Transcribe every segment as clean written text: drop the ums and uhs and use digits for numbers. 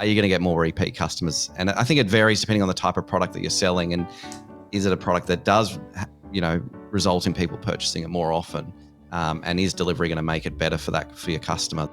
are you going to get more repeat customers? And I think it varies depending on the type of product that you're selling. And is it a product that does, result in people purchasing it more often? And is delivery going to make it better for your customer?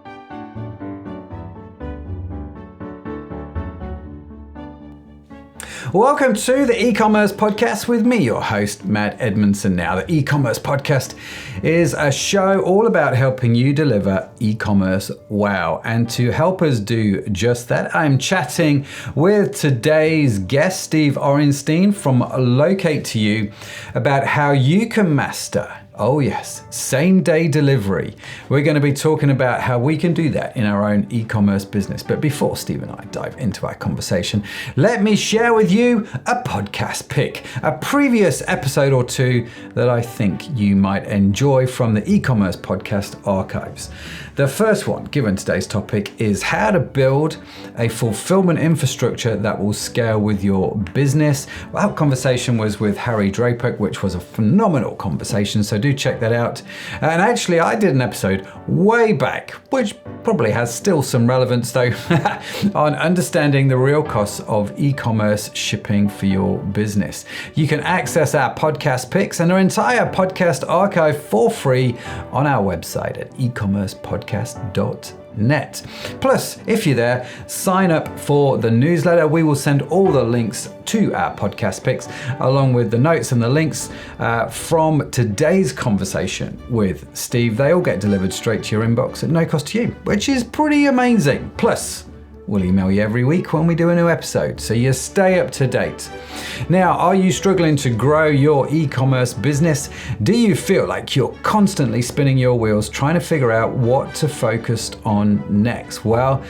Welcome to the eCommerce Podcast with me, your host, Matt Edmondson. Now, the eCommerce Podcast is a show all about helping you deliver e-commerce wow. And to help us do just that, I'm chatting with today's guest, Steve Orenstein from Locate2u, about how you can master, oh yes, same-day delivery. We're going to be talking about how we can do that in our own e-commerce business. But before Steve and I dive into our conversation, let me share with you a podcast pick, a previous episode or two that I think you might enjoy from the e-commerce podcast archives. The first one, given today's topic, is how to build a fulfillment infrastructure that will scale with your business. Well, our conversation was with Harry Draper, which was a phenomenal conversation, so do check that out. And actually, I did an episode way back, which probably has still some relevance though, on understanding the real costs of e-commerce shipping for your business. You can access our podcast picks and our entire podcast archive for free on our website at ecommercepodcast.net. Plus, if you're there, sign up for the newsletter. We will send all the links to our podcast picks, along with the notes and the links from today's conversation with Steve. They all get delivered straight to your inbox at no cost to you, which is pretty amazing. Plus, we'll email you every week when we do a new episode, so you stay up to date. Now, are you struggling to grow your e-commerce business? Do you feel like you're constantly spinning your wheels trying to figure out what to focus on next? Well,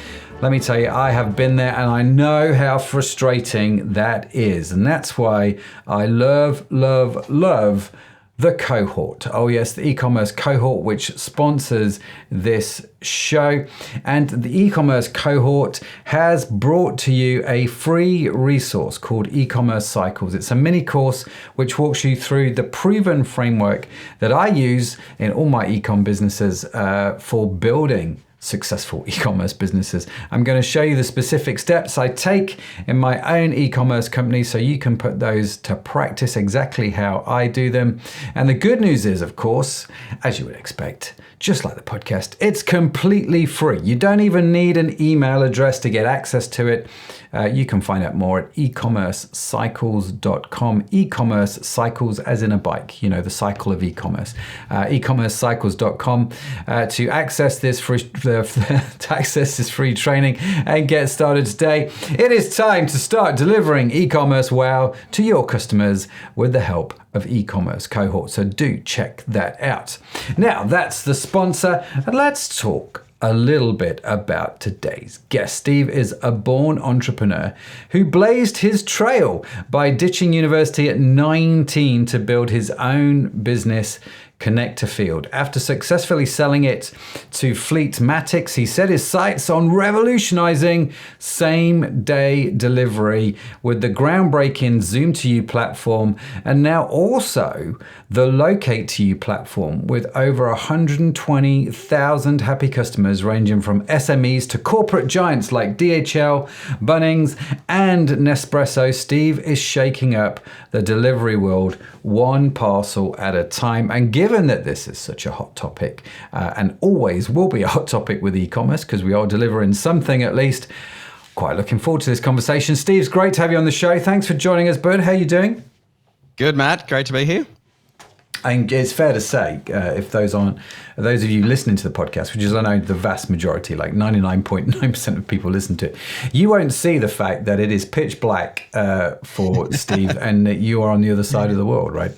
let me tell you, I have been there and I know how frustrating that is. And that's why I love the cohort. Oh yes, the e-commerce cohort, which sponsors this show. And the e-commerce cohort has brought to you a free resource called e-commerce cycles. It's a mini course which walks you through the proven framework that I use in all my e-com businesses for building successful e-commerce businesses. I'm going to show you the specific steps I take in my own e-commerce company so you can put those to practice exactly how I do them. And the good news is, of course, as you would expect, just like the podcast, it's completely free. You don't even need an email address to get access to it. You can find out more at ecommercecycles.com. E-commerce cycles as in a bike, the cycle of e-commerce. Ecommercecycles.com to access this free training and get started today. It is time to start delivering e-commerce wow to your customers with the help of e-commerce cohort. So do check that out. Now that's the sponsor, and let's talk a little bit about today's guest. Steve is a born entrepreneur who blazed his trail by ditching university at 19 to build his own business, Connect to Field. After successfully selling it to Fleetmatics, he set his sights on revolutionizing same-day delivery with the groundbreaking Zoom2u platform, and now also the Locate2u platform with over 120,000 happy customers ranging from SMEs to corporate giants like DHL, Bunnings, and Nespresso. Steve is shaking up the delivery world one parcel at a time. And given that this is such a hot topic and always will be a hot topic with e-commerce because we are delivering something at least, quite looking forward to this conversation. Steve's great to have you on the show. Thanks for joining us, bud. How are you doing? Good, Matt. Great to be here. And it's fair to say, if those of you listening to the podcast, which is I know the vast majority, like 99.9% of people listen to it, you won't see the fact that it is pitch black for Steve and that you are on the other side of the world, right?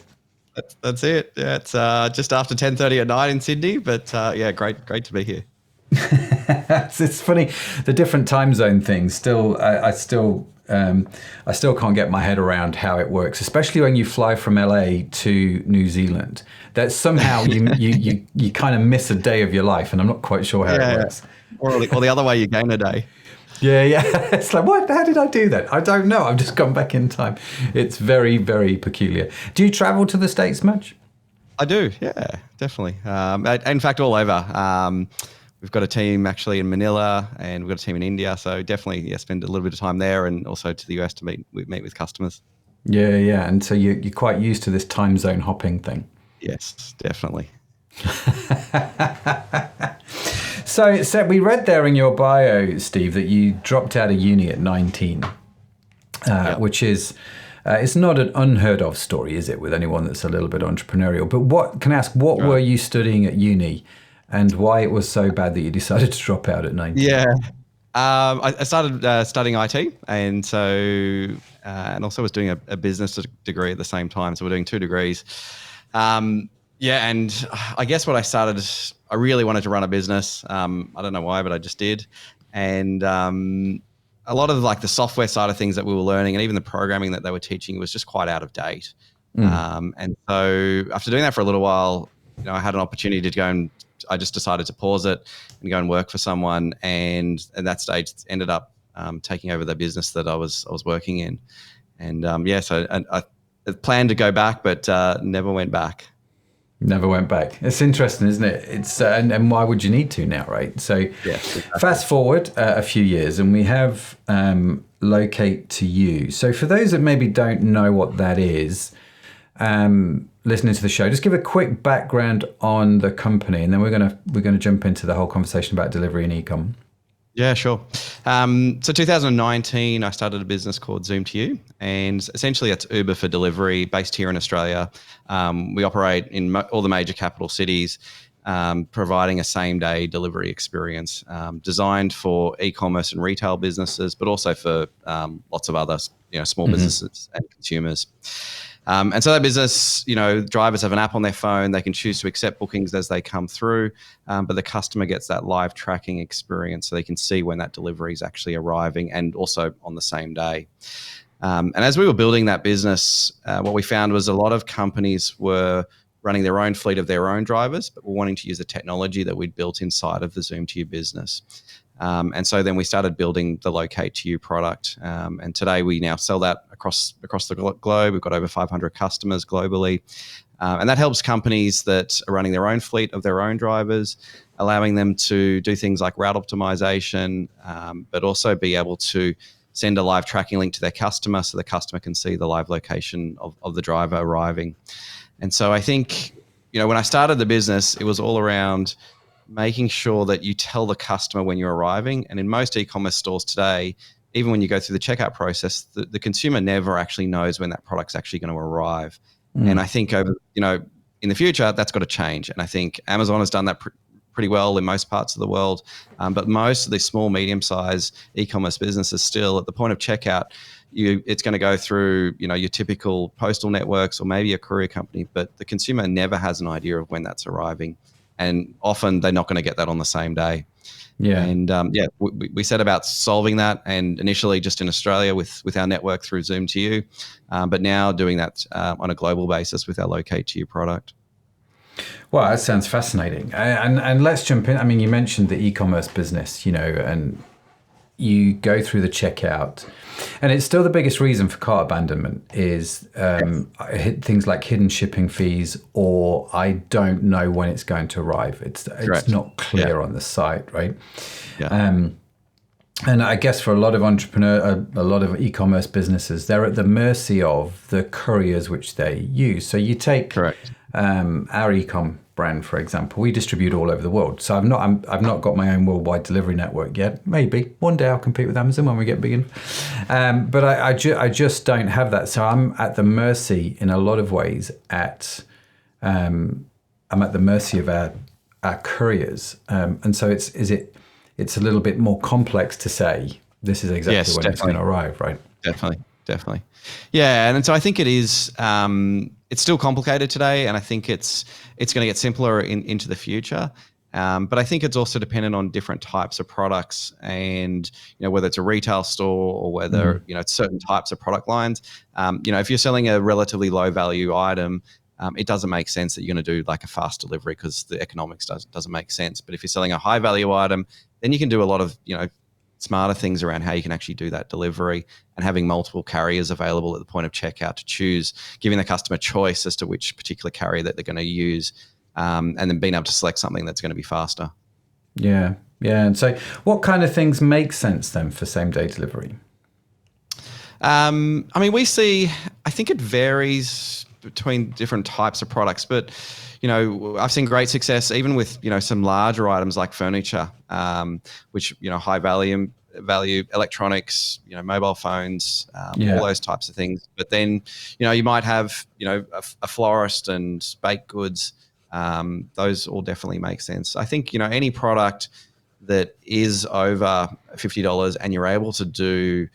That's it. Yeah, it's just after 10:30 at night in Sydney, but yeah, great to be here. It's funny, the different time zone things. I still can't get my head around how it works, especially when you fly from LA to New Zealand. That somehow you kind of miss a day of your life, and I'm not quite sure how it works. Or the other way, you gain a day. Yeah. It's like, what? How did I do that? I don't know. I've just gone back in time. It's very, very peculiar. Do you travel to the States much? I do. Yeah, definitely. In fact, all over. We've got a team actually in Manila, and we've got a team in India. So definitely, spend a little bit of time there, and also to the US to meet with customers. Yeah. And so you're quite used to this time zone hopping thing. Yes, definitely. So we read there in your bio, Steve, that you dropped out of uni at 19, which is it's not an unheard of story, is it, with anyone that's a little bit entrepreneurial? But what were you studying at uni, and why it was so bad that you decided to drop out at 19? Yeah. I started studying IT, and so and also was doing a business degree at the same time. So we're doing 2 degrees. And I guess I really wanted to run a business. I don't know why, but I just did. And a lot of like the software side of things that we were learning, and even the programming that they were teaching, was just quite out of date. And so after doing that for a little while, I had an opportunity to go, and I just decided to pause it and go and work for someone. And at that stage, ended up taking over the business that I was working in. And so I planned to go back, but never went back. Never went back. It's interesting, isn't it? It's and why would you need to now, right? So exactly. Fast forward a few years, and we have Locate2u. So for those that maybe don't know what that is, listening to the show, just give a quick background on the company, and then we're gonna jump into the whole conversation about delivery and e-com. Yeah, sure. So 2019, I started a business called Zoom2u, and essentially it's Uber for delivery, based here in Australia. We operate in all the major capital cities, providing a same-day delivery experience designed for e-commerce and retail businesses, but also for lots of other small businesses and consumers. And so that business, drivers have an app on their phone. They can choose to accept bookings as they come through, but the customer gets that live tracking experience, so they can see when that delivery is actually arriving, and also on the same day. And as we were building that business, what we found was a lot of companies were running their own fleet of their own drivers, but were wanting to use the technology that we'd built inside of the Zoom2u business. And so then we started building the Locate2u product. And today we now sell that across the globe. We've got over 500 customers globally. And that helps companies that are running their own fleet of their own drivers, allowing them to do things like route optimization, but also be able to send a live tracking link to their customer, so the customer can see the live location of the driver arriving. And so I think, when I started the business, it was all around making sure that you tell the customer when you're arriving. And in most e-commerce stores today, even when you go through the checkout process, the consumer never actually knows when that product's actually going to arrive. And I think over, in the future, that's got to change. And I think Amazon has done that pretty well in most parts of the world. But most of the small, medium-sized e-commerce businesses still, at the point of checkout, it's going to go through, your typical postal networks or maybe a courier company, but the consumer never has an idea of when that's arriving. And often they're not going to get that on the same day. Yeah. And we set about solving that, and initially just in Australia with our network through Zoom2u, but now doing that on a global basis with our Locate2u product. Well, that sounds fascinating. And let's jump in. I mean, you mentioned the e-commerce business, and you go through the checkout, and it's still the biggest reason for cart abandonment is things like hidden shipping fees, or I don't know when it's going to arrive. It's not clear on the site, right? Yeah. And I guess for a lot of a lot of e-commerce businesses, they're at the mercy of the couriers which they use. So you take our eCom brand, for example. We distribute all over the world. So I've not got my own worldwide delivery network yet. Maybe one day I'll compete with Amazon when we get big enough. But I just don't have that. So I'm at the mercy in a lot of ways I'm at the mercy of our couriers. And so it's a little bit more complex to say this is exactly when it's going to arrive, right? Definitely. Yeah, and so I think it is. It's still complicated today, and I think it's going to get simpler into the future. But I think it's also dependent on different types of products, and whether it's a retail store or whether it's certain types of product lines. If you're selling a relatively low value item, it doesn't make sense that you're going to do like a fast delivery because the economics doesn't make sense. But if you're selling a high value item, then you can do a lot of smarter things around how you can actually do that delivery, and having multiple carriers available at the point of checkout to choose, giving the customer choice as to which particular carrier that they're going to use, and then being able to select something that's going to be faster. Yeah. Yeah. And so what kind of things make sense then for same day delivery? I mean, we see, I think it varies between different types of products, but, I've seen great success even with, some larger items like furniture, which, high value electronics, mobile phones, all those types of things. But then, you might have, a florist and baked goods. Those all definitely make sense. I think, any product that is over $50 and you're able to do,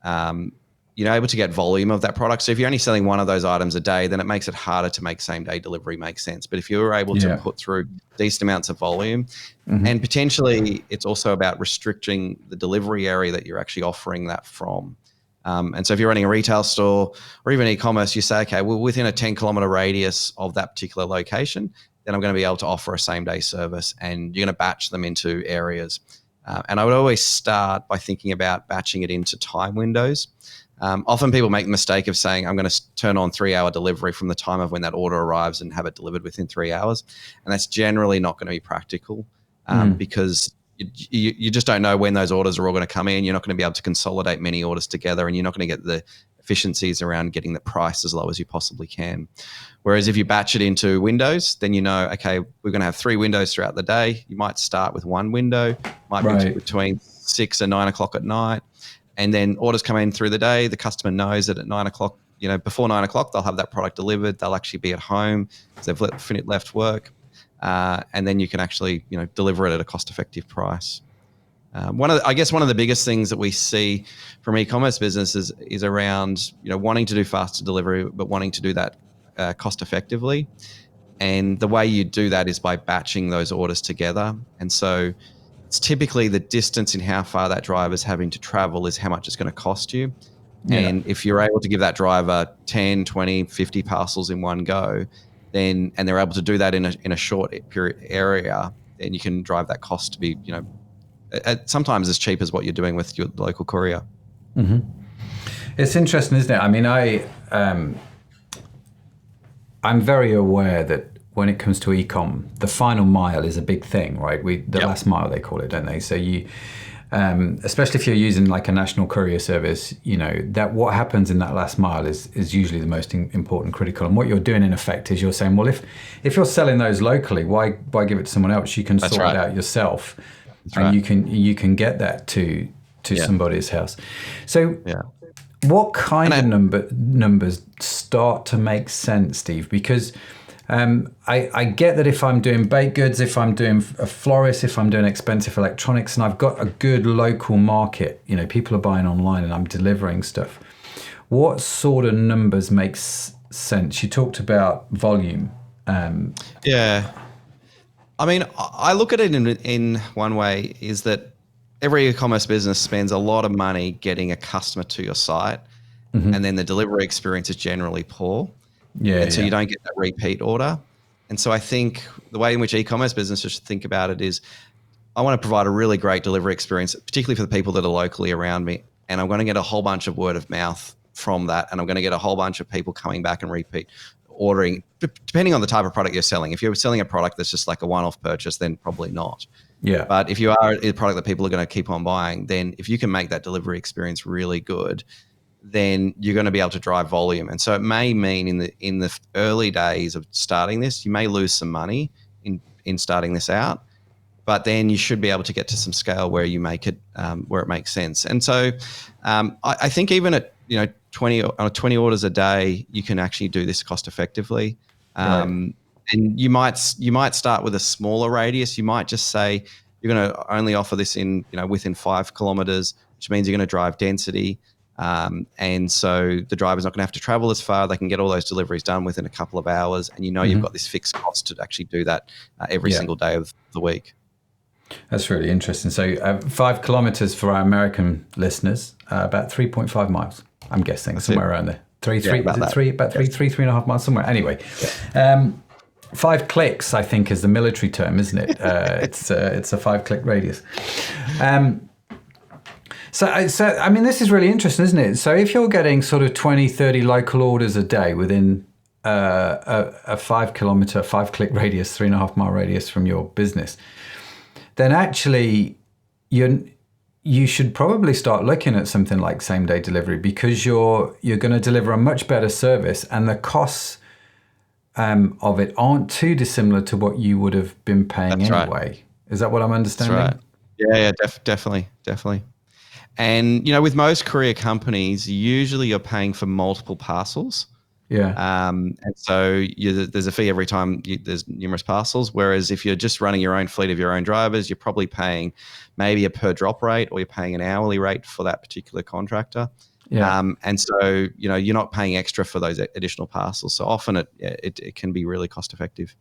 able to get volume of that product. So if you're only selling one of those items a day, then it makes it harder to make same day delivery make sense. But if you're able to put through decent amounts of volume, and potentially it's also about restricting the delivery area that you're actually offering that from. And so if you're running a retail store or even e-commerce, you say, okay, well, within a 10-kilometer radius of that particular location, then I'm going to be able to offer a same day service, and you're going to batch them into areas. And I would always start by thinking about batching it into time windows. Often people make the mistake of saying, I'm going to turn on 3-hour delivery from the time of when that order arrives and have it delivered within 3 hours. And that's generally not going to be practical because you just don't know when those orders are all going to come in. You're not going to be able to consolidate many orders together, and you're not going to get the efficiencies around getting the price as low as you possibly can. Whereas if you batch it into windows, then okay, we're going to have 3 windows throughout the day. You might start with one window, might be between 6 and 9 o'clock at night. And then orders come in through the day. The customer knows that at 9 o'clock, before 9 o'clock, they'll have that product delivered. They'll actually be at home because they've left work. And then you can actually, deliver it at a cost-effective price. One of the biggest things that we see from e-commerce businesses is around, wanting to do faster delivery, but wanting to do that cost effectively. And the way you do that is by batching those orders together. And so it's typically the distance in how far that driver is having to travel is how much it's going to cost you. Yeah. And if you're able to give that driver 10, 20, 50 parcels in one go, and they're able to do that in a short period area, then you can drive that cost to be, sometimes as cheap as what you're doing with your local courier. Mm-hmm. It's interesting, isn't it? I mean, I'm very aware that when it comes to e-com, the final mile is a big thing, right? The last mile, they call it, don't they? So you, especially if you're using like a national courier service, that what happens in that last mile is usually the most important, critical. And what you're doing in effect is you're saying, well, if you're selling those locally, why give it to someone else? You can sort it out yourself, and you can get that to somebody's house. So what kind of numbers start to make sense, Steve? Because I get that if I'm doing baked goods, if I'm doing a florist, if I'm doing expensive electronics, and I've got a good local market, people are buying online and I'm delivering stuff. What sort of numbers makes sense? You talked about volume. I mean, I look at it in one way is that every e-commerce business spends a lot of money getting a customer to your site, and then the delivery experience is generally poor. So you don't get that repeat order. And so I think the way in which e-commerce businesses should think about it is, I want to provide a really great delivery experience, particularly for the people that are locally around me. And I'm going to get a whole bunch of word of mouth from that. And I'm going to get a whole bunch of people coming back and repeat ordering, depending on the type of product you're selling. If you're selling a product that's just like a one-off purchase, then probably not. Yeah. But if you are a product that people are going to keep on buying, then if you can make that delivery experience really good, then you're going to be able to drive volume. And so it may mean in the early days of starting this, you may lose some money in starting this out, but then you should be able to get to some scale where you make it where it makes sense. And so I think even at 20 orders a day, you can actually do this cost effectively. And you might start with a smaller radius. You might just say you're going to only offer this in within 5 kilometers, which means you're going to drive density. And so the driver's not going to have to travel as far. They can get all those deliveries done within a couple of hours, and you've got this fixed cost to actually do that every single day of the week. That's really interesting. So 5 kilometers for our American listeners, about 3.5 miles, I'm guessing. That's somewhere around there. Three and a half miles, somewhere. Anyway, 5 clicks, I think, is the military term, isn't it? It's a 5-click radius. So, I mean, this is really interesting, isn't it? So if you're getting sort of 20, 30 local orders a day within a 5 kilometer, 5-click radius, 3.5 mile radius from your business, then actually you should probably start looking at something like same day delivery, because you're going to deliver a much better service, and the costs of it aren't too dissimilar to what you would have been paying anyway. Right. Is that what I'm understanding? That's right. Yeah, definitely. And, with most courier companies, usually you're paying for multiple parcels. Yeah. And so there's a fee every time there's numerous parcels. Whereas if you're just running your own fleet of your own drivers, you're probably paying maybe a per drop rate, or you're paying an hourly rate for that particular contractor. Yeah. And so, you're not paying extra for those additional parcels. So often it can be really cost effective.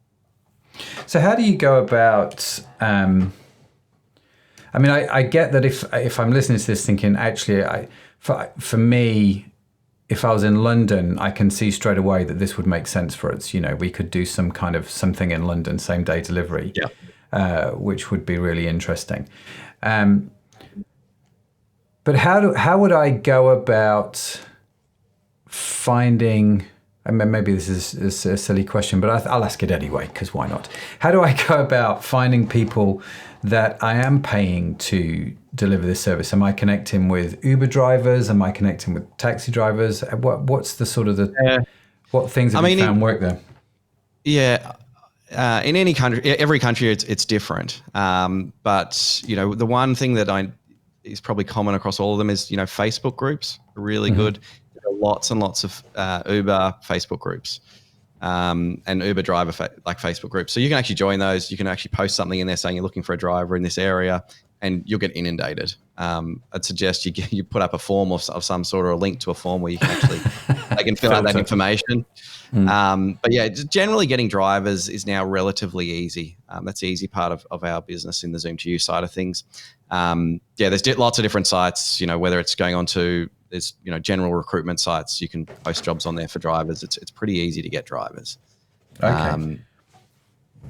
So how do you go about, I get that if I'm listening to this thinking, actually, for me, if I was in London, I can see straight away that this would make sense for us. We could do some kind of something in London, same day delivery, which would be really interesting. But how would I go about finding? Maybe this is a silly question, but I'll ask it anyway, because why not? How do I go about finding people that I am paying to deliver this service? Am I connecting with Uber drivers? Am I connecting with taxi drivers? What's the sort of what things have you found work there? Yeah. In any country, every country, it's different. But the one thing that is probably common across all of them is Facebook groups are really good. There are lots and lots of Uber Facebook groups and Uber driver Facebook groups. So you can actually join those. You can actually post something in there saying you're looking for a driver in this area, and you'll get inundated. I'd suggest you put up a form of some sort, or a link to a form where you can actually they can fill out that information. But yeah, generally getting drivers is now relatively easy. That's the easy part of our business in the Zoom2u side of things. There's lots of different sites, whether it's going on to, there's, general recruitment sites. You can post jobs on there for drivers. It's pretty easy to get drivers. Okay.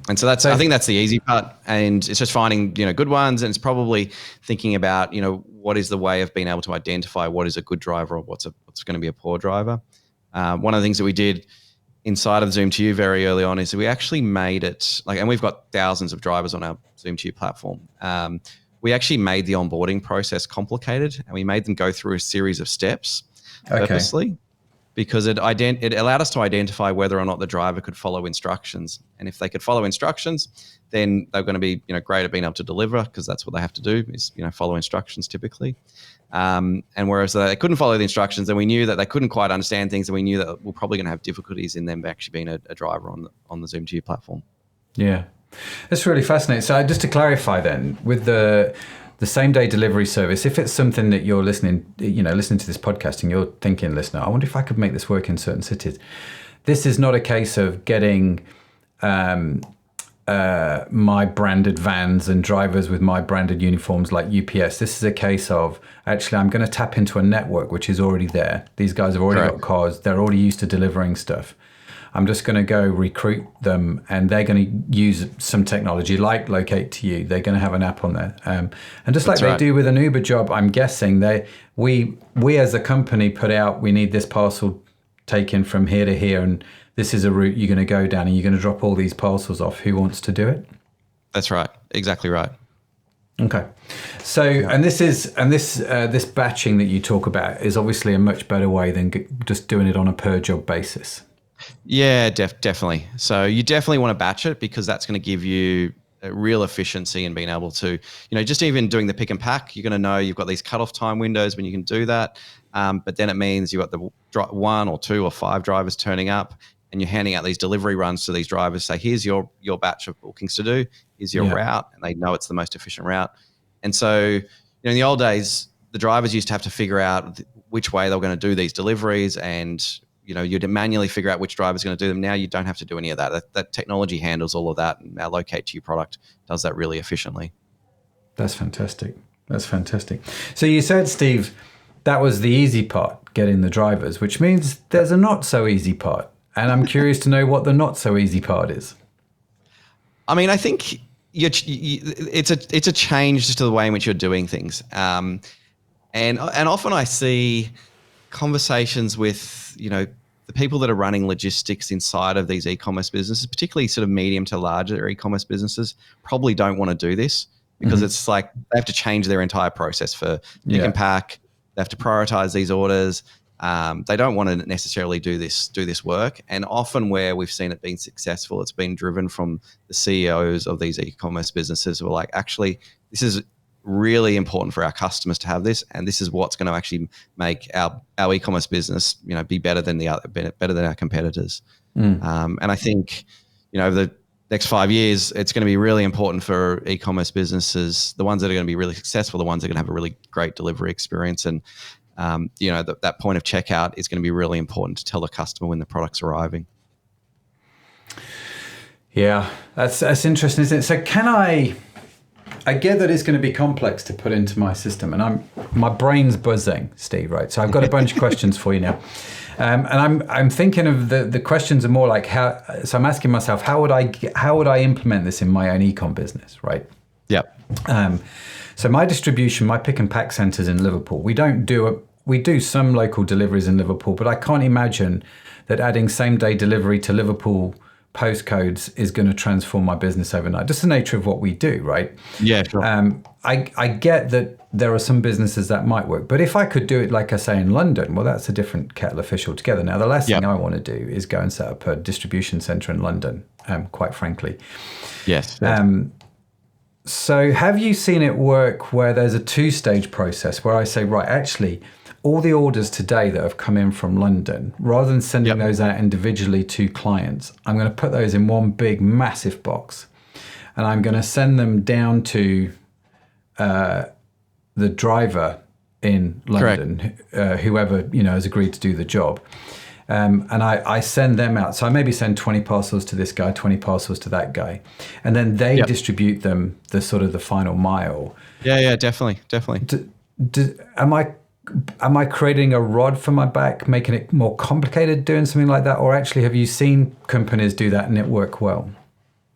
And so I think that's the easy part, and it's just finding, good ones. And it's probably thinking about, what is the way of being able to identify what is a good driver or what's going to be a poor driver. One of the things that we did inside of Zoom2u very early on is we actually made it and we've got thousands of drivers on our Zoom2u platform. We actually made the onboarding process complicated, and we made them go through a series of steps purposely, because it allowed us to identify whether or not the driver could follow instructions. And if they could follow instructions, then they're going to be great at being able to deliver, because that's what they have to do is follow instructions typically. And whereas they couldn't follow the instructions, then we knew that they couldn't quite understand things, and we knew that we're probably going to have difficulties in them actually being a driver on the Zoom2u platform. Yeah, that's really fascinating. So just to clarify then, with the same day delivery service, if it's something that you're listening to this podcast and you're thinking, listener, I wonder if I could make this work in certain cities. This is not a case of getting my branded vans and drivers with my branded uniforms like UPS. This is a case of, actually, I'm going to tap into a network which is already there. These guys have already got cars. They're already used to delivering stuff. I'm just going to go recruit them, and they're going to use some technology like Locate2u. They're going to have an app on there. And just like they do with an Uber job, I'm guessing we as a company put out, we need this parcel taken from here to here, and this is a route you're going to go down, and you're going to drop all these parcels off. Who wants to do it? That's right. Exactly right. Okay. So, and this batching that you talk about is obviously a much better way than just doing it on a per job basis. Yeah, definitely. So you definitely want to batch it, because that's going to give you a real efficiency in being able to, just even doing the pick and pack, you're going to know you've got these cutoff time windows when you can do that. But then it means you've got the 1 or 2 or 5 drivers turning up, and you're handing out these delivery runs to these drivers. Say, here's your batch of bookings to do. Here's your route, and they know it's the most efficient route. And so, in the old days, the drivers used to have to figure out which way they were going to do these deliveries, and you'd manually figure out which driver's going to do them. Now you don't have to do any of that. That technology handles all of that, and our Locate2u product does that really efficiently. That's fantastic. So you said, Steve, that was the easy part, getting the drivers, which means there's a not so easy part. And I'm curious to know what the not so easy part is. I think it's a change just to the way in which you're doing things. And often I see conversations with, the people that are running logistics inside of these e-commerce businesses, particularly sort of medium to larger e-commerce businesses, probably don't want to do this. because it's like they have to change their entire process for pick and pack. They have to prioritize these orders. They don't want to necessarily do this work. And often where we've seen it being successful, it's been driven from the CEOs of these e-commerce businesses who are like, actually, this is really important for our customers to have this, and this is what's going to actually make our e-commerce business, be better than our competitors. And I think, over the next 5 years, it's going to be really important for e-commerce businesses, the ones that are going to be really successful, the ones that are going to have a really great delivery experience, and that point of checkout is going to be really important to tell the customer when the product's arriving. Yeah, that's interesting, isn't it? So I get that it's going to be complex to put into my system, and my brain's buzzing, Steve, right? So I've got a bunch of questions for you now. And I'm thinking of the questions are more like how. So I'm asking myself, how would I implement this in my own e-com business, right? Yep. So my distribution, my pick and pack centers in Liverpool, we do some local deliveries in Liverpool, but I can't imagine that adding same day delivery to Liverpool postcodes is going to transform my business overnight. Just the nature of what we do, right? Yeah, sure. I get that there are some businesses that might work, but if I could do it, like I say, in London, well, that's a different kettle of fish altogether. Now, the last thing I want to do is go and set up a distribution center in London, quite frankly. Yes. So have you seen it work where there's a two-stage process where I say, right, actually, all the orders today that have come in from London, rather than sending those out individually to clients, I'm going to put those in one big, massive box, and I'm going to send them down to the driver in London, whoever has agreed to do the job. And I send them out. So I maybe send 20 parcels to this guy, 20 parcels to that guy. And then they distribute them the final mile. Yeah, definitely. Am I creating a rod for my back, making it more complicated doing something like that? Or actually, have you seen companies do that and it work well?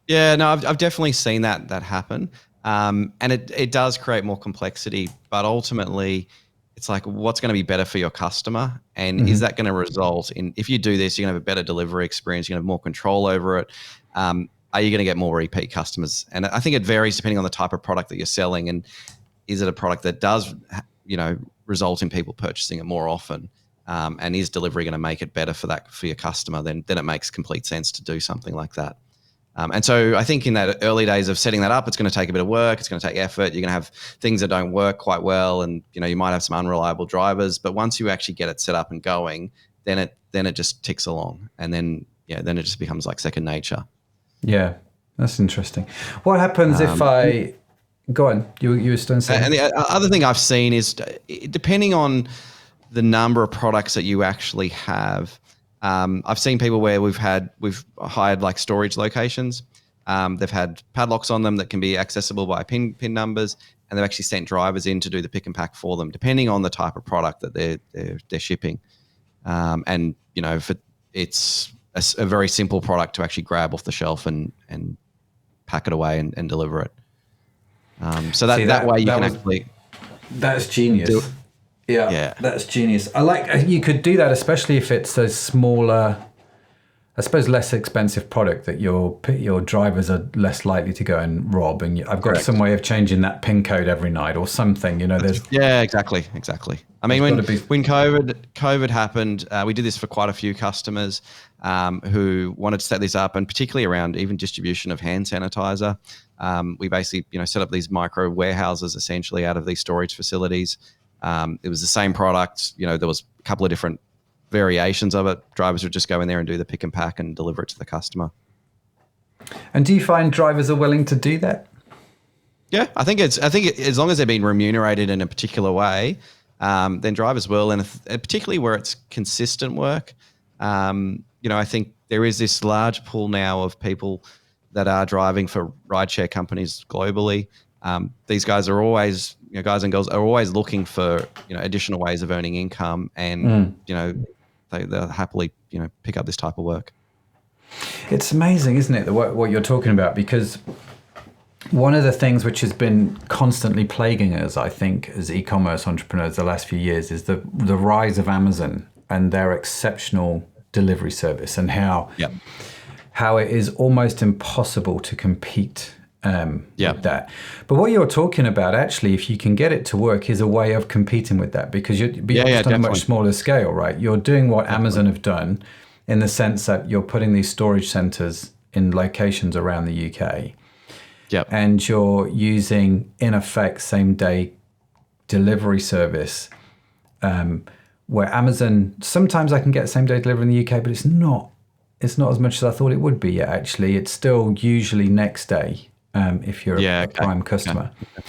Yeah, no, I've definitely seen that happen. And it does create more complexity, but ultimately, it's like, what's going to be better for your customer? And is that going to result in, if you do this, you're going to have a better delivery experience, you're going to have more control over it. Are you going to get more repeat customers? And I think it varies depending on the type of product that you're selling. And is it a product that does, result in people purchasing it more often? And is delivery going to make it better for your customer? Then it makes complete sense to do something like that. And so I think in that early days of setting that up, it's going to take a bit of work. It's going to take effort. You're going to have things that don't work quite well, and you might have some unreliable drivers. But once you actually get it set up and going, then it just ticks along, and then it just becomes like second nature. Yeah, that's interesting. What happens if I go on? You were still saying. And the other thing I've seen is, depending on the number of products that you actually have. I've seen people where we've hired like storage locations. They've had padlocks on them that can be accessible by pin numbers, and they've actually sent drivers in to do the pick and pack for them, depending on the type of product that they're shipping. And if it's a very simple product to actually grab off the shelf and pack it away and deliver it. So that way you can actually. That's genius. Yeah, that's genius. I like, you could do that, especially if it's a smaller, I suppose, less expensive product that your drivers are less likely to go and rob. And I've got some way of changing that PIN code every night or something. Exactly. I mean, when COVID happened, we did this for quite a few customers who wanted to set this up, and particularly around even distribution of hand sanitizer. We basically, set up these micro warehouses essentially out of these storage facilities. It was the same product. There was a couple of different variations of it. Drivers would just go in there and do the pick and pack and deliver it to the customer. And do you find drivers are willing to do that? Yeah, I think as long as they're being remunerated in a particular way, then drivers will, and particularly where it's consistent work. I think there is this large pool now of people that are driving for rideshare companies globally. These guys are always, guys and girls are always looking for, additional ways of earning income, and they'll happily, pick up this type of work. It's amazing, isn't it, what you're talking about? Because one of the things which has been constantly plaguing us, I think, as e-commerce entrepreneurs the last few years is the rise of Amazon and their exceptional delivery service, and how it is almost impossible to compete with that. But what you're talking about, actually, if you can get it to work, is a way of competing with that, because you're just on a much smaller scale, right? You're doing what Amazon have done in the sense that you're putting these storage centers in locations around the UK. Yep. And you're using, in effect, same day delivery service, where Amazon, sometimes I can get same day delivery in the UK, but it's not as much as I thought it would be yet, actually. It's still usually next day. If you're a prime customer. Okay.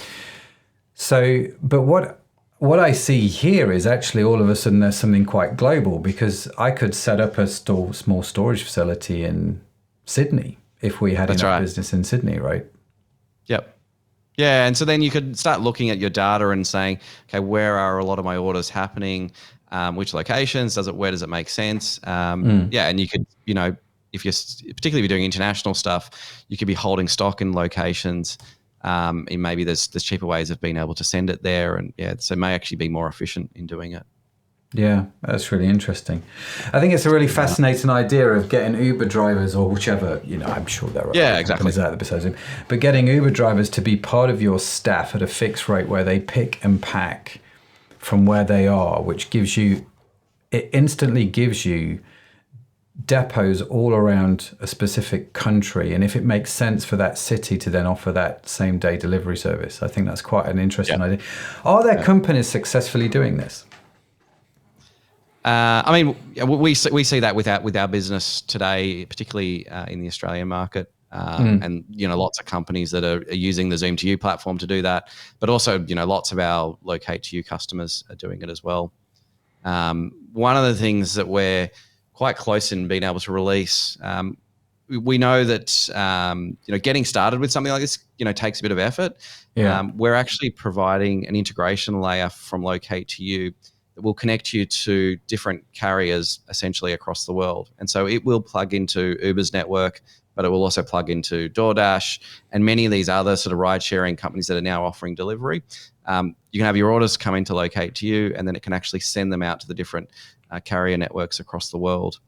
So, but what I see here is actually all of a sudden there's something quite global, because I could set up a small storage facility in Sydney if we had enough business in Sydney, right? Yep. Yeah, and so then you could start looking at your data and saying, okay, where are a lot of my orders happening? Which locations? Where does it make sense? Yeah, and you could, particularly if you're doing international stuff, you could be holding stock in locations. And maybe there's cheaper ways of being able to send it there, and so it may actually be more efficient in doing it. Yeah, that's really interesting. I think it's a really fascinating idea of getting Uber drivers, or whichever, I'm sure there are companies out there besides Uber, but getting Uber drivers to be part of your staff at a fixed rate where they pick and pack from where they are, which instantly gives you depots all around a specific country, and if it makes sense for that city to then offer that same day delivery service, I think that's quite an interesting idea. Are there companies successfully doing this? We see that with our business today, particularly in the Australian market, and lots of companies that are using the Zoom2u platform to do that, but also lots of our Locate2u customers are doing it as well. One of the things that we're quite close in being able to release, we know that getting started with something like this takes a bit of effort. We're actually providing an integration layer from Locate2u that will connect you to different carriers essentially across the world. And so it will plug into Uber's network, but it will also plug into DoorDash and many of these other sort of ride-sharing companies that are now offering delivery. You can have your orders come into Locate2u, and then it can actually send them out to the different carrier networks across the world.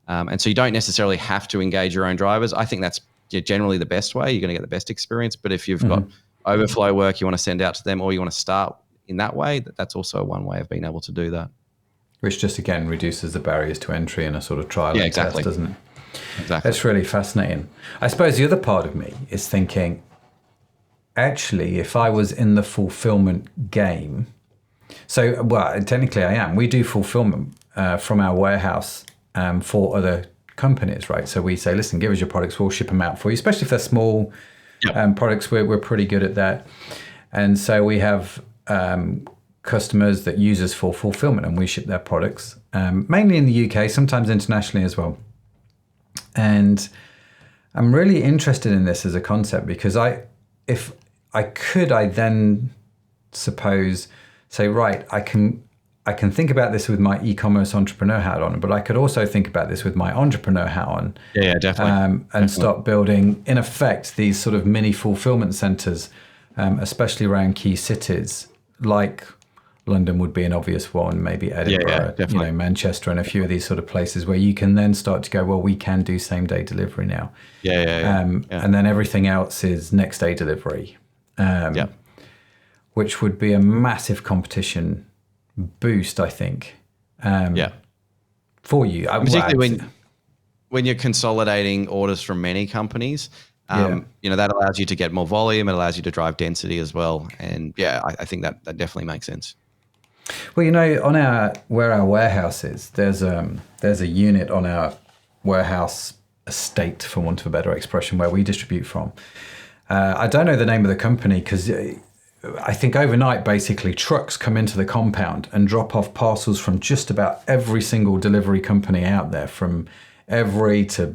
And so you don't necessarily have to engage your own drivers. I think that's generally the best way. You're going to get the best experience. But if you've got overflow work you want to send out to them, or you want to start in that way, that's also one way of being able to do that. Which just, again, reduces the barriers to entry in a sort of trial and test, doesn't it? Exactly. That's really fascinating. I suppose the other part of me is thinking, actually, if I was in the fulfillment game, technically I am. We do fulfillment from our warehouse for other companies, right? So we say, listen, give us your products, we'll ship them out for you, especially if they're small products. We're pretty good at that. And so we have customers that use us for fulfillment, and we ship their products, mainly in the UK, sometimes internationally as well. And I'm really interested in this as a concept, because if I could, I then suppose say, right, I can think about this with my e-commerce entrepreneur hat on, but I could also think about this with my entrepreneur hat on. Yeah, definitely. And start building, in effect, these sort of mini fulfillment centers, especially around key cities, like London would be an obvious one, maybe Edinburgh, Manchester, and a few of these sort of places where you can then start to go, well, we can do same day delivery now. And then everything else is next day delivery, which would be a massive competition boost, I think, for you. Particularly when you're consolidating orders from many companies, that allows you to get more volume. It allows you to drive density as well. And I think that definitely makes sense. Well, on where our warehouse is, there's a unit on our warehouse estate, for want of a better expression, where we distribute from. I don't know the name of the company, because I think overnight, basically, trucks come into the compound and drop off parcels from just about every single delivery company out there, from Every to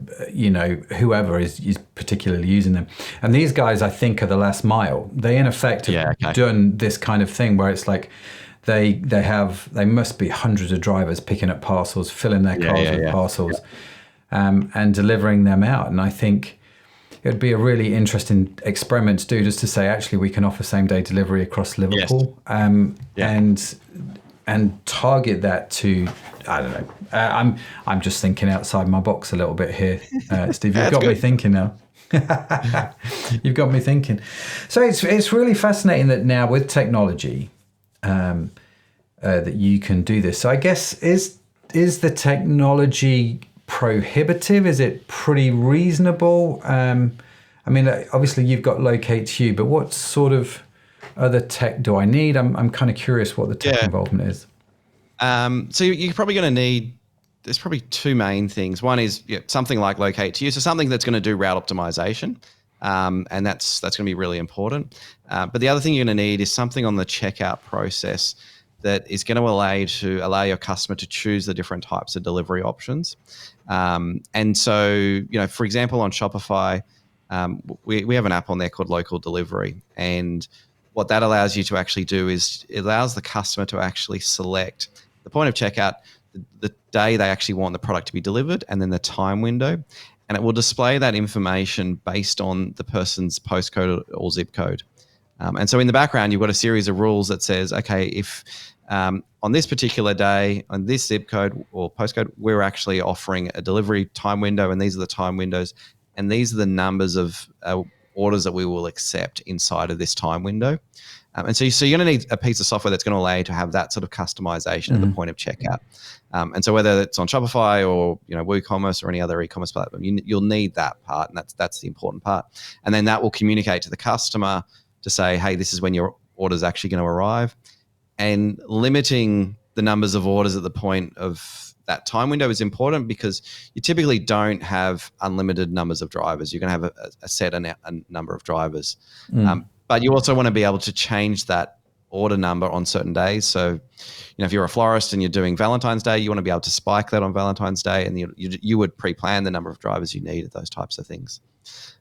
whoever is particularly using them. And these guys, I think, are the last mile. They in effect have done this kind of thing where it's like they must be hundreds of drivers picking up parcels, filling their cars with parcels, and delivering them out. And I think it would be a really interesting experiment to do, just to say, actually, we can offer same day delivery across Liverpool, and target that to, I don't know. I'm just thinking outside my box a little bit here, Steve. You've got me thinking now. You've got me thinking. So it's really fascinating that now with technology that you can do this. So I guess is the technology prohibitive? Is it pretty reasonable? I mean, obviously you've got Locate2u, but what sort of other tech do I need? I'm kind of curious what the tech involvement is. So you're probably going to need, there's probably two main things. One is something like Locate2u, so something that's going to do route optimization, and that's going to be really important. But the other thing you're going to need is something on the checkout process that is going to allow your customer to choose the different types of delivery options. And so, for example, on Shopify, we have an app on there called Local Delivery, and what that allows you to actually do is it allows the customer to actually select the point of checkout, the day they actually want the product to be delivered, and then the time window. And it will display that information based on the person's postcode or zip code. And so in the background, you've got a series of rules that says, okay, if on this particular day, on this zip code or postcode, we're actually offering a delivery time window, and these are the time windows, and these are the numbers of orders that we will accept inside of this time window. And so you're going to need a piece of software that's going to allow you to have that sort of customization at the point of checkout. And so whether it's on Shopify or WooCommerce or any other e-commerce platform, you'll need that part, and that's the important part. And then that will communicate to the customer to say, hey, this is when your order's actually going to arrive. And limiting the numbers of orders at the point of that time window is important because you typically don't have unlimited numbers of drivers. You're going to have a set a number of drivers. But you also want to be able to change that order number on certain days. So, if you're a florist and you're doing Valentine's Day, you want to be able to spike that on Valentine's Day, and you would pre-plan the number of drivers you need, those types of things.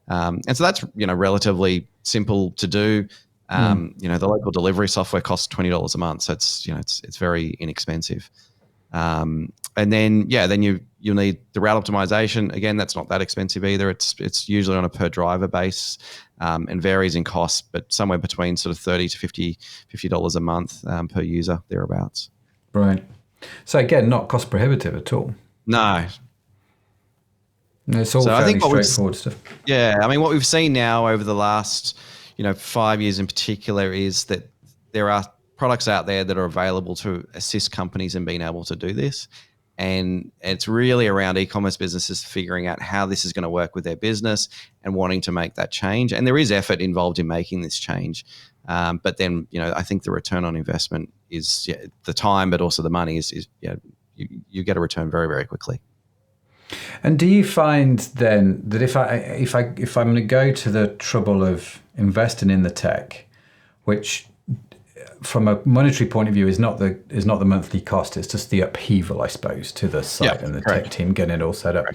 And so that's, relatively simple to do. The local delivery software costs $20 a month. So it's very inexpensive. And then you'll need the route optimization. Again, that's not that expensive either. It's usually on a per driver base, and varies in cost, but somewhere between sort of $30 to $50 a month per user, thereabouts. Right. So again, not cost prohibitive at all. No. It's all fairly straightforward stuff. Yeah, I mean, what we've seen now over the last 5 years in particular is that there are products out there that are available to assist companies in being able to do this. And it's really around e-commerce businesses figuring out how this is going to work with their business and wanting to make that change. And there is effort involved in making this change. But then, I think the return on investment is the time, but also the money is you get a return very, very quickly. And do you find then that if I'm going to go to the trouble of investing in the tech, which from a monetary point of view is not the monthly cost, it's just the upheaval, I suppose, to the site and the tech team getting it all set up.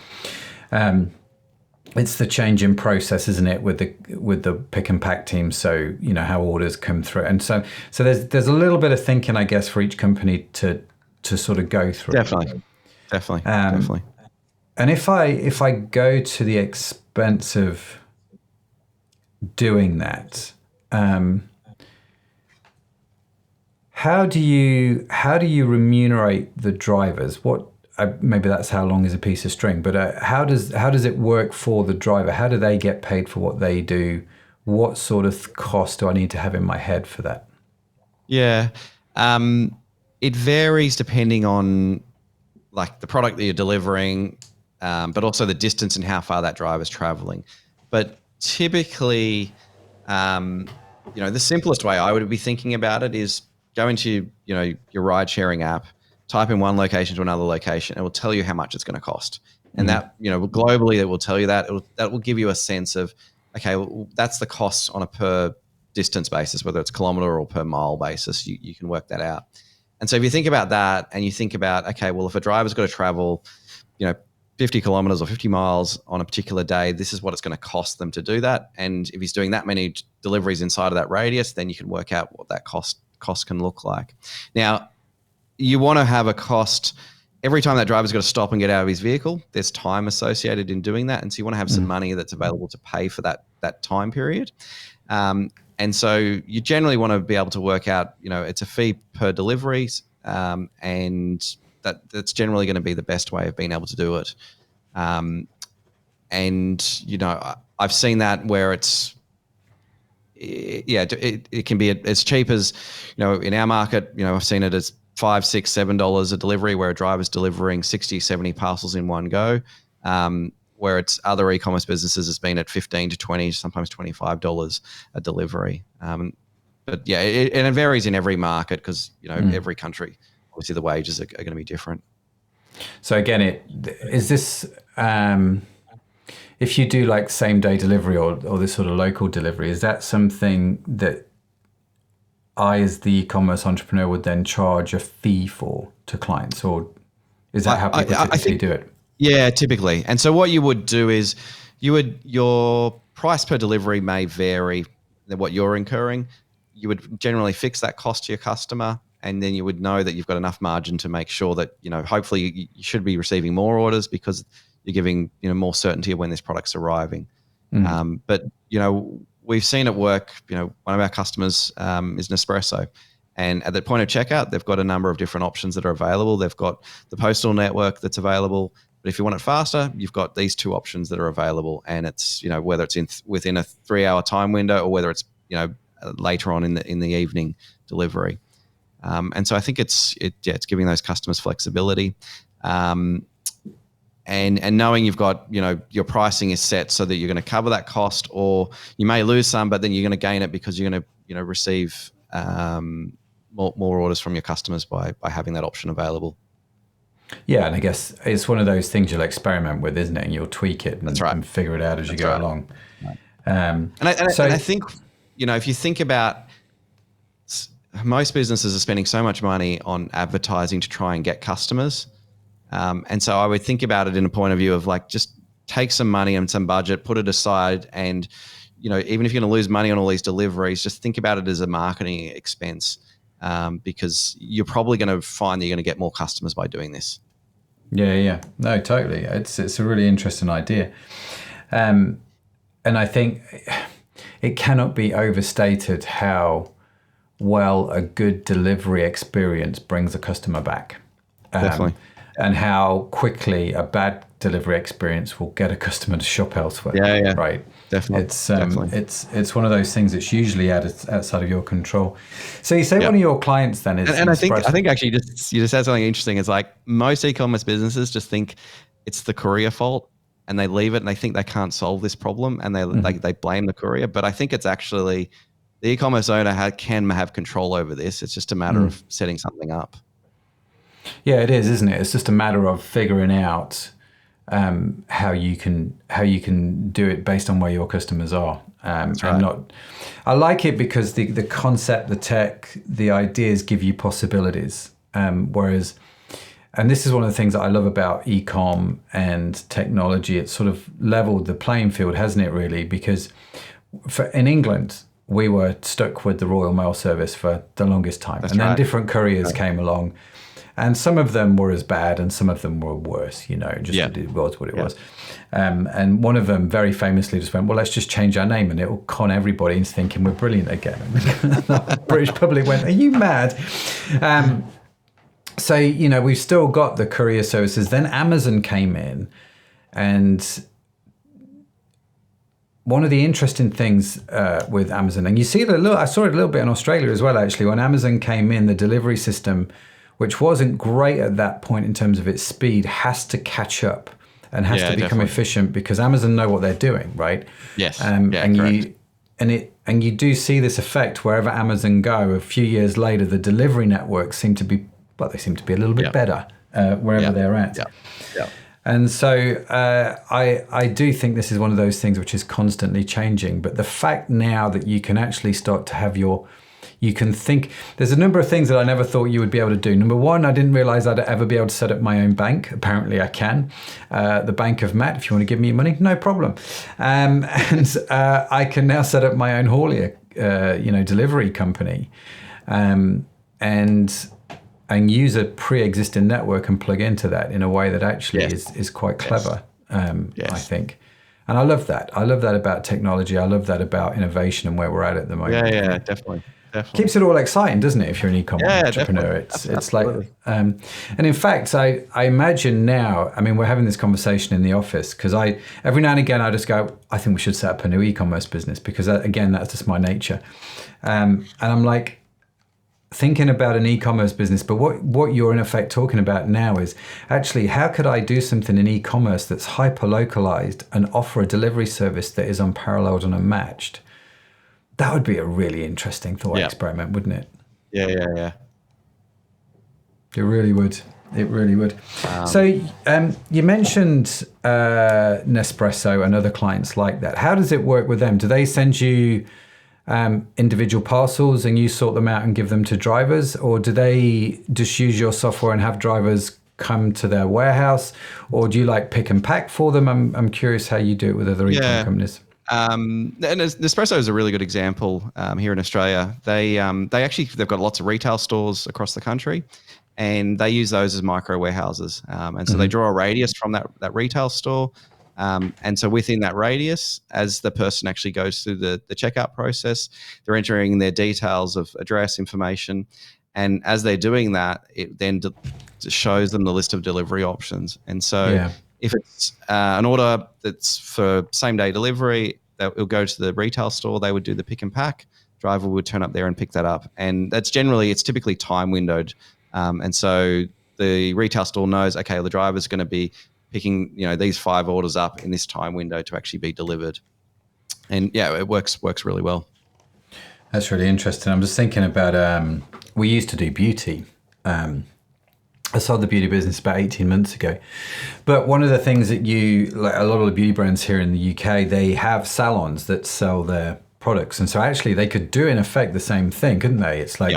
It's the change in process, isn't it, with the pick and pack team? So how orders come through, and so there's a little bit of thinking, I guess, for each company to sort of go through. Definitely. And if I go to the expense of doing that, how do you remunerate the drivers? Maybe that's how long is a piece of string, but how does it work for the driver? How do they get paid for what they do? What sort of cost do I need to have in my head for that? Yeah, it varies depending on like the product that you're delivering, but also the distance and how far that driver's traveling. But typically, the simplest way I would be thinking about it is go into your ride sharing app, type in one location to another location, and it will tell you how much it's going to cost. And that globally it will tell you that. That will give you a sense of, okay, well, that's the cost on a per distance basis, whether it's kilometer or per mile basis. You can work that out. And so if you think about that and you think about, okay, well, if a driver's got to travel 50 kilometers or 50 miles on a particular day, this is what it's going to cost them to do that. And if he's doing that many deliveries inside of that radius, then you can work out what that cost can look like. Now, you want to have a cost every time that driver's got to stop and get out of his vehicle. There's time associated in doing that, and so you want to have some money that's available to pay for that time period. And so you generally want to be able to work out, it's a fee per delivery, and that's generally going to be the best way of being able to do it. and I've seen that where it can be as cheap as, in our market, I've seen it as $5, $6, $7 a delivery, where a driver's delivering 60, 70 parcels in one go. Where it's other e-commerce businesses has been at $15 to $20, sometimes $25 a delivery. But yeah, it varies in every market because, every country, obviously the wages are going to be different. So again, is this, if you do like same day delivery or this sort of local delivery, is that something that I, as the e-commerce entrepreneur, would then charge a fee for to clients, or is that how people typically do it? Yeah, typically. And so what you would do is your price per delivery may vary than what you're incurring. You would generally fix that cost to your customer, and then you would know that you've got enough margin to make sure that, hopefully you should be receiving more orders because you're giving, more certainty of when this product's arriving. But, we've seen it work. One of our customers is Nespresso. And at the point of checkout, they've got a number of different options that are available. They've got the postal network that's available. But if you want it faster, you've got these two options that are available. And it's, whether it's within a 3-hour time window or whether it's, later on in the evening delivery. And so I think it's giving those customers flexibility. And knowing you've got, your pricing is set so that you're going to cover that cost, or you may lose some, but then you're going to gain it because you're going to, receive more orders from your customers by having that option available. Yeah, and I guess it's one of those things you'll experiment with, isn't it? And you'll tweak it and figure it out as you go along. And I think, if you think about, most businesses are spending so much money on advertising to try and get customers. And so I would think about it in a point of view of like, just take some money and some budget, put it aside, and even if you're going to lose money on all these deliveries, just think about it as a marketing expense, because you're probably going to find that you're going to get more customers by doing this. Yeah. No, totally. It's a really interesting idea. And I think it cannot be overstated how well a good delivery experience brings a customer back. Definitely. And how quickly a bad delivery experience will get a customer to shop elsewhere. Yeah. Right. Definitely. It's one of those things that's usually outside of your control. So you say one of your clients then is, and I think actually you just said something interesting. It's like most e-commerce businesses just think it's the courier fault, and they leave it and they think they can't solve this problem, and they blame the courier. But I think it's actually the e-commerce owner can have control over this. It's just a matter of setting something up. Yeah, it is, isn't it? It's just a matter of figuring out how you can do it based on where your customers are. That's right. And I like it because the concept, the tech, the ideas give you possibilities. Whereas, and this is one of the things that I love about e-com and technology, it's sort of leveled the playing field, hasn't it, really? Because in England, we were stuck with the Royal Mail Service for the longest time. Then different couriers came along. And some of them were as bad and some of them were worse, it was what it was. And one of them very famously just went, well, let's just change our name and it will con everybody into thinking we're brilliant again. And the British public went, are you mad? So, we've still got the courier services. Then Amazon came in, and one of the interesting things with Amazon, and you see it I saw it a little bit in Australia as well, actually, when Amazon came in, the delivery system, which wasn't great at that point in terms of its speed, has to catch up and has to become efficient because Amazon know what they're doing, right? Yes. Correct. You do see this effect wherever Amazon go. A few years later, the delivery networks seem to be a little bit better wherever they're at. Yeah. And so I do think this is one of those things which is constantly changing. But the fact now that you can actually start to have you can think, there's a number of things that I never thought you would be able to do. Number one, I didn't realize I'd ever be able to set up my own bank. Apparently I can. The Bank of Matt, if you want to give me money, no problem. And I can now set up my own haulier, delivery company, and use a pre-existing network and plug into that in a way that actually is quite clever, I think. And I love that. I love that about technology. I love that about innovation and where we're at the moment. Yeah, definitely. Definitely. Keeps it all exciting, doesn't it? If you're an e-commerce entrepreneur, definitely. it's like, and in fact, I imagine now. I mean, we're having this conversation in the office because every now and again I just go, I think we should set up a new e-commerce business because again, that's just my nature. And I'm like thinking about an e-commerce business, but what you're in effect talking about now is actually how could I do something in e-commerce that's hyper localized and offer a delivery service that is unparalleled and unmatched? That would be a really interesting thought experiment, wouldn't it? Yeah. It really would. It really would. So you mentioned Nespresso and other clients like that. How does it work with them? Do they send you individual parcels and you sort them out and give them to drivers? Or do they just use your software and have drivers come to their warehouse? Or do you like pick and pack for them? I'm curious how you do it with other e-com companies. And Nespresso is a really good example here in Australia. They've got lots of retail stores across the country, and they use those as micro warehouses. And so they draw a radius from that retail store. And so within that radius, as the person actually goes through the checkout process, they're entering their details of address information. And as they're doing that, it then shows them the list of delivery options. And so if it's an order that's for same-day delivery, it'll go to the retail store. They would do the pick and pack. Driver would turn up there and pick that up. And it's typically time windowed. And so the retail store knows, okay, well, the driver's going to be picking, these 5 orders up in this time window to actually be delivered. And it works really well. That's really interesting. I'm just thinking about, we used to do beauty. I sold the beauty business about 18 months ago. But one of the things that a lot of the beauty brands here in the UK, they have salons that sell their products. And so actually they could do in effect the same thing, couldn't they? It's like,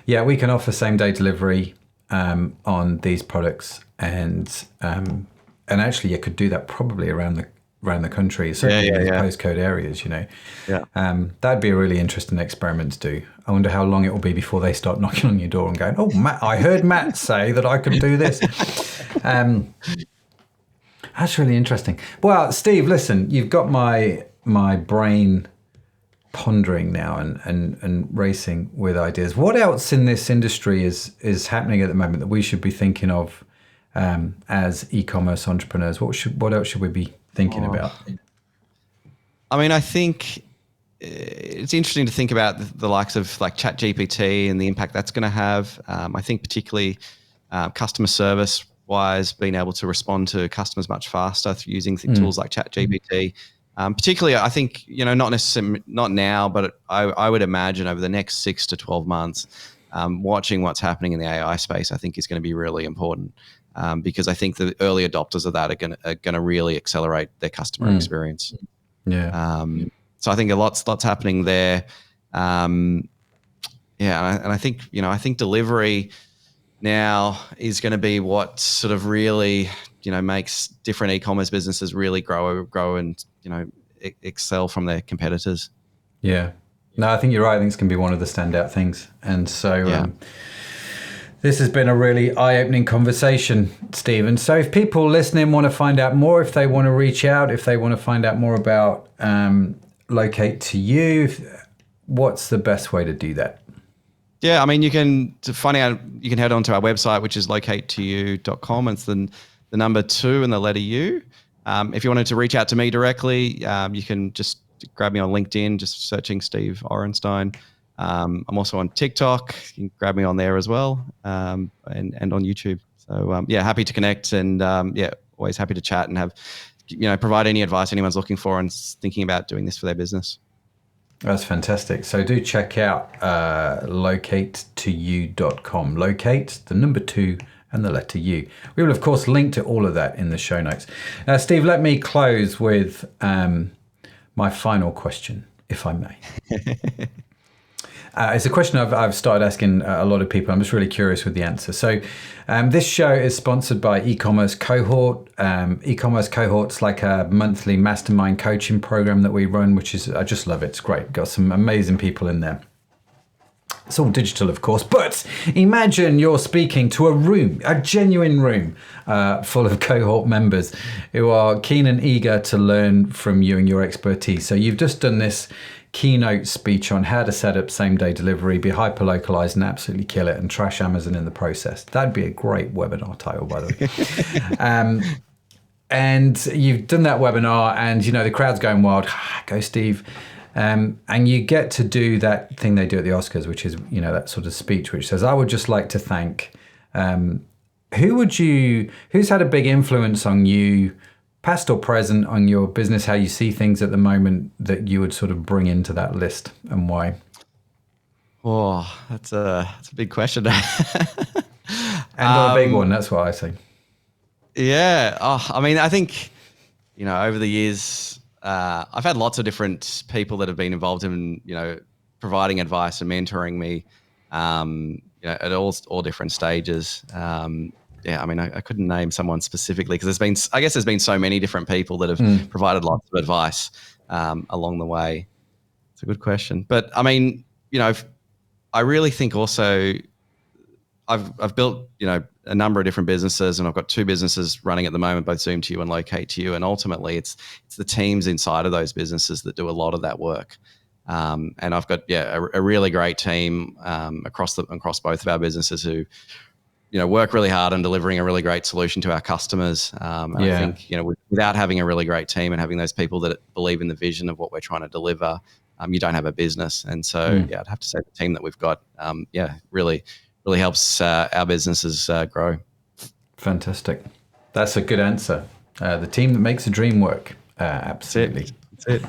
we can offer same day delivery on these products. And actually you could do that probably around the country, certainly in these postcode areas, that'd be a really interesting experiment to do. I wonder how long it will be before they start knocking on your door and going, oh, Matt, I heard Matt say that I could do this. That's really interesting. Well, Steve, listen, you've got my brain pondering now and racing with ideas. What else in this industry is happening at the moment that we should be thinking of as e-commerce entrepreneurs? What else should we be thinking about? I mean, I think it's interesting to think about the likes of like ChatGPT and the impact that's going to have. I think particularly customer service wise, being able to respond to customers much faster through using tools like ChatGPT. Particularly, I think, not now, but I would imagine over the next 6 to 12 months, watching what's happening in the AI space, I think is going to be really important. Because I think the early adopters of that are going to really accelerate their customer experience. So I think a lot's happening there. And I think I think delivery now is going to be what sort of really makes different e-commerce businesses really grow and excel from their competitors. Yeah. No, I think you're right. I think it's going to be one of the standout things. And so. This has been a really eye-opening conversation, Stephen. So if people listening want to find out more, if they want to reach out, if they want to find out more about Locate2u, what's the best way to do that? Yeah, I mean, you can head on to our website, which is locate2u.com. It's the number 2 and the letter U. If you wanted to reach out to me directly, you can just grab me on LinkedIn, just searching Steve Orenstein. I'm also on TikTok. You can grab me on there as well, and on YouTube. So happy to connect, and always happy to chat and have provide any advice anyone's looking for and thinking about doing this for their business. That's fantastic. So do check out locate2u.com. Locate, the number 2 and the letter U. We will of course link to all of that in the show notes. Now, Steve, let me close with my final question, if I may. It's a question I've started asking a lot of people. I'm just really curious with the answer. So this show is sponsored by eCommerce Cohort. eCommerce Cohort's like a monthly mastermind coaching program that we run, I just love it. It's great. Got some amazing people in there. It's all digital, of course, but imagine you're speaking to a genuine room full of cohort members who are keen and eager to learn from you and your expertise. So you've just done this keynote speech on how to set up same-day delivery, be hyper-localized and absolutely kill it, and trash Amazon in the process. That'd be a great webinar title, by the way. And you've done that webinar, and the crowd's going wild. Go, Steve. And you get to do that thing they do at the Oscars, which is that sort of speech which says, "I would just like to thank." Who's had a big influence on you, past or present, on your business, how you see things at the moment, that you would sort of bring into that list, and why? Oh, that's a big question. And a big one, that's what I say. Yeah. I think, over the years, I've had lots of different people that have been involved in, providing advice and mentoring me, at all different stages. I couldn't name someone specifically because there's been so many different people that have provided lots of advice along the way. It's a good question. But I really think also I've built, a number of different businesses, and I've got 2 businesses running at the moment, both Zoom2u and Locate2u. And ultimately it's the teams inside of those businesses that do a lot of that work. And I've got, a really great team across both of our businesses who, work really hard on delivering a really great solution to our customers. I think, without having a really great team and having those people that believe in the vision of what we're trying to deliver, you don't have a business. And so, I'd have to say the team that we've got, really helps our businesses grow. Fantastic. That's a good answer. The team that makes the dream work. Absolutely. That's it.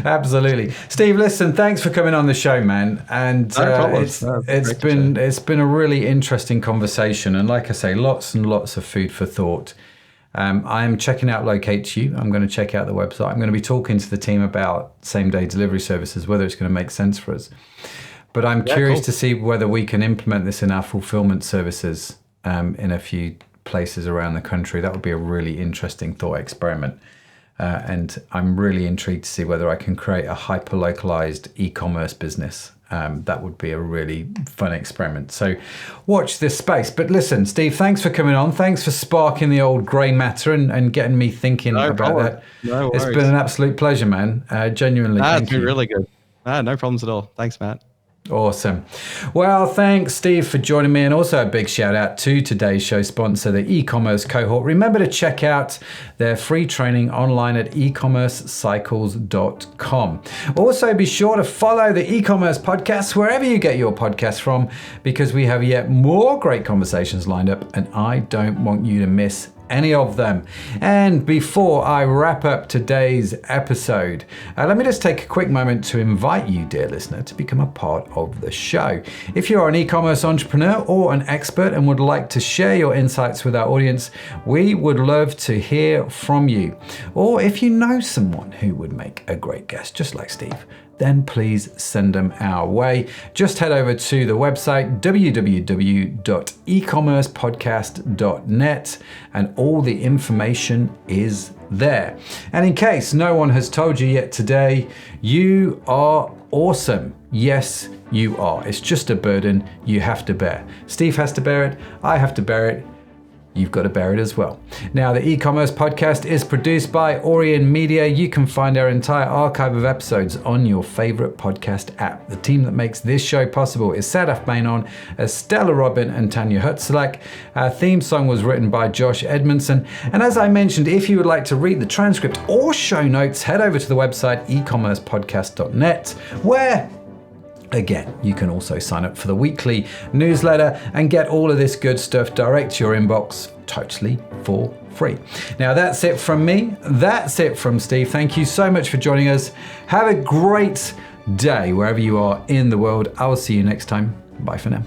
Absolutely. Steve, listen, thanks for coming on the show, man. And it's been a really interesting conversation. And like I say, lots and lots of food for thought. I'm checking out Locate2u. I'm going to check out the website. I'm going to be talking to the team about same-day delivery services, whether it's going to make sense for us. But I'm curious to see whether we can implement this in our fulfillment services in a few places around the country. That would be a really interesting thought experiment. And I'm really intrigued to see whether I can create a hyper-localized e-commerce business. That would be a really fun experiment. So watch this space. But listen, Steve, thanks for coming on. Thanks for sparking the old grey matter and getting me thinking about that. No worries. It's been an absolute pleasure, man. Genuinely, thank you. It's been really good. No problems at all. Thanks, Matt. Awesome. Well, thanks, Steve, for joining me. And also a big shout out to today's show sponsor, the e-commerce cohort. Remember to check out their free training online at ecommercecycles.com. Also, be sure to follow the e-commerce podcast wherever you get your podcasts from, because we have yet more great conversations lined up, and I don't want you to miss any of them. And before I wrap up today's episode, let me just take a quick moment to invite you, dear listener, to become a part of the show. If you're an e-commerce entrepreneur or an expert and would like to share your insights with our audience, we would love to hear from you. Or if you know someone who would make a great guest, just like Steve, then please send them our way. Just head over to the website, www.ecommercepodcast.net, and all the information is there. And in case no one has told you yet today, you are awesome. Yes, you are. It's just a burden you have to bear. Steve has to bear it. I have to bear it. You've got to bear it as well. Now, the e-commerce podcast is produced by Orion Media. You can find our entire archive of episodes on your favorite podcast app. The team that makes this show possible is Sadaf Mainon, Estella Robin, and Tanya Hutzlak. Our theme song was written by Josh Edmondson. And as I mentioned, if you would like to read the transcript or show notes, head over to the website ecommercepodcast.net, where again, you can also sign up for the weekly newsletter and get all of this good stuff direct to your inbox totally for free. Now, that's it from me. That's it from Steve. Thank you so much for joining us. Have a great day wherever you are in the world. I will see you next time. Bye for now.